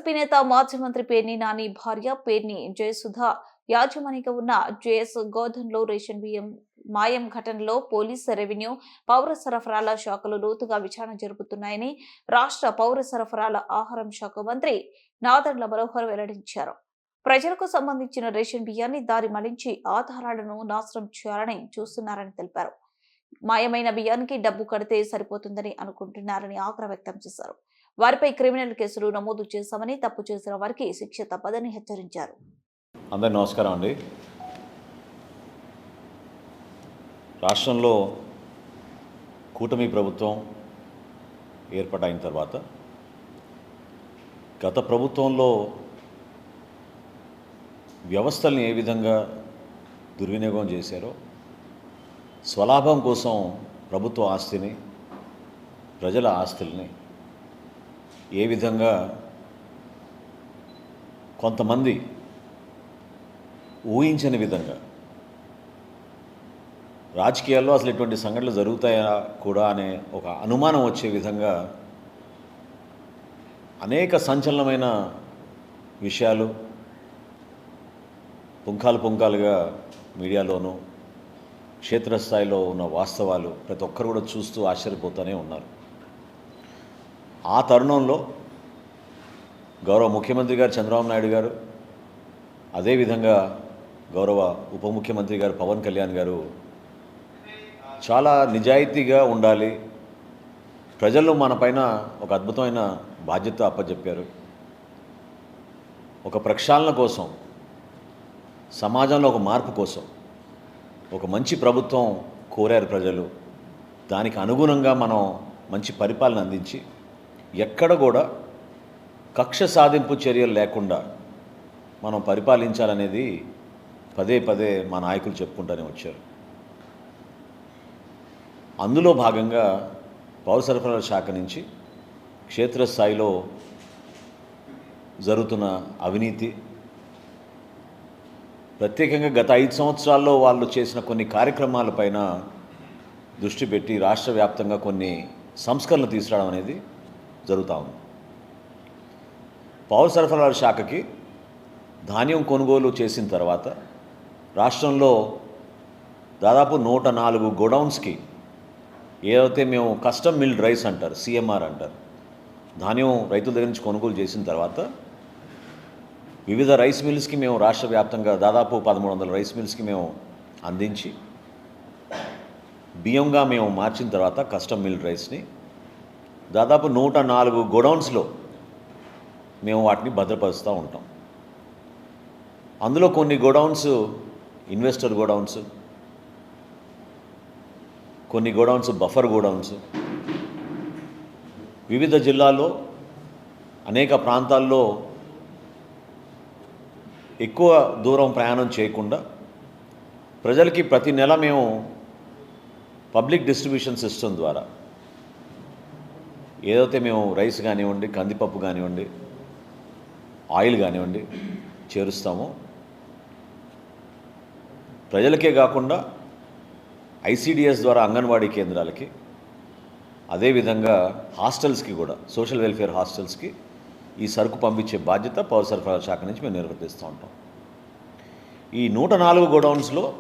YCP నేత మాజీ మంత్రి పేర్ని నాని భార్య పేర్ని జయసుధ యాజమాన్యంగా ఉన్న జేఎస్ గోధన్లో రేషన్ బియ్యం మాయం ఘటనలో పోలీస్, రెవెన్యూ, పౌర సరఫరాల శాఖలు లోతుగా విచారణ జరుపుతున్నాయని రాష్ట్ర పౌర సరఫరాల ఆహారం శాఖ మంత్రి నాదెండ్ల మనోహర్ వెల్లడించారు. ప్రజలకు సంబంధించిన రేషన్ బియ్యాన్ని దారి మళ్లించి ఆధారాలను నాశనం చేయాలని చూస్తున్నారని తెలిపారు. మాయమైన బియ్యానికి డబ్బు కడితే సరిపోతుందని అనుకుంటున్నారని ఆగ్రహం వ్యక్తం చేశారు. వారిపై క్రిమినల్ కేసులు నమోదు చేశామని, తప్పు చేసిన వారికి శిక్ష తప్పదని హెచ్చరించారు. అందరికీ నమస్కారం అండి. రాష్ట్రంలో కూటమి ప్రభుత్వం ఏర్పాటైన తర్వాత గత ప్రభుత్వంలో వ్యవస్థల్ని ఏ విధంగా దుర్వినియోగం చేశారో, స్వలాభం కోసం ప్రభుత్వ ఆస్తిని, ప్రజల ఆస్తుల్ని ఏ విధంగా కొంతమంది ఊహించని విధంగా రాజకీయాల్లో అసలు ఇటువంటి సంఘటనలు జరుగుతాయా కూడా అనే ఒక అనుమానం వచ్చే విధంగా అనేక సంచలనమైన విషయాలు పుంఖాలుగా మీడియాలోనూ, క్షేత్రస్థాయిలో ఉన్న వాస్తవాలు ప్రతి ఒక్కరు కూడా చూస్తూ ఆశ్చర్యపోతూనే ఉన్నారు. ఆ తరుణంలో గౌరవ ముఖ్యమంత్రి గారు చంద్రబాబు నాయుడు గారు, అదేవిధంగా గౌరవ ఉప ముఖ్యమంత్రి గారు పవన్ కళ్యాణ్ గారు చాలా నిజాయితీగా ఉండాలి, ప్రజల్లో మన పైన ఒక అద్భుతమైన బాధ్యత అప్పచెప్పారు. ఒక ప్రక్షాళన కోసం, సమాజంలో ఒక మార్పు కోసం ఒక మంచి ప్రభుత్వం కోరారు ప్రజలు. దానికి అనుగుణంగా మనం మంచి పరిపాలన అందించి ఎక్కడ కూడా కక్ష సాధింపు చర్యలు లేకుండా మనం పరిపాలించాలనేది పదే పదే మా నాయకులు చెప్పుకుంటూనే వచ్చారు. అందులో భాగంగా పౌర సరఫరాల శాఖ నుంచి క్షేత్రస్థాయిలో జరుగుతున్న అవినీతి, ప్రత్యేకంగా గత 5 సంవత్సరాల్లో వాళ్ళు చేసిన కొన్ని కార్యక్రమాలపైన దృష్టి పెట్టి రాష్ట్ర వ్యాప్తంగా కొన్ని సంస్కరణలు తీసుకురావడం అనేది జరుగుతూ ఉంది. పౌర సరఫరాల శాఖకి ధాన్యం కొనుగోలు చేసిన తర్వాత రాష్ట్రంలో దాదాపు 104 గోడౌన్స్కి ఏదైతే మేము కస్టమ్ మిల్డ్ రైస్ అంటారు, సిఎంఆర్ అంటారు, ధాన్యం రైతుల దగ్గర నుంచి కొనుగోలు చేసిన తర్వాత వివిధ రైస్ మిల్స్కి మేము రాష్ట్ర వ్యాప్తంగా దాదాపు 1300 రైస్ మిల్స్కి మేము అందించి బియ్యంగా మేము మార్చిన తర్వాత కస్టమ్ మిల్డ్ రైస్ని దాదాపు 104 గోడౌన్స్లో మేము వాటిని భద్రపరుస్తూ ఉంటాం. అందులో కొన్ని గోడౌన్స్ ఇన్వెస్టర్ గోడౌన్స్, కొన్ని గోడౌన్స్ బఫర్ గోడౌన్స్, వివిధ జిల్లాల్లో అనేక ప్రాంతాల్లో ఎక్కువ దూరం ప్రయాణం చేయకుండా ప్రజలకి ప్రతి నెల మేము పబ్లిక్ డిస్ట్రిబ్యూషన్ సిస్టమ్ ద్వారా ఏదైతే మేము రైస్ కానివ్వండి, కందిపప్పు కానివ్వండి, ఆయిల్ కానివ్వండి చేరుస్తామో, ప్రజలకే కాకుండా ఐసిడిఎస్ ద్వారా అంగన్వాడీ కేంద్రాలకి, అదేవిధంగా హాస్టల్స్కి కూడా, సోషల్ వెల్ఫేర్ హాస్టల్స్కి ఈ సరుకు పంపించే బాధ్యత పౌర సరఫరాల శాఖ నుంచి మేము నిర్వర్తిస్తూ ఉంటాం. ఈ 104 గోడౌన్స్లో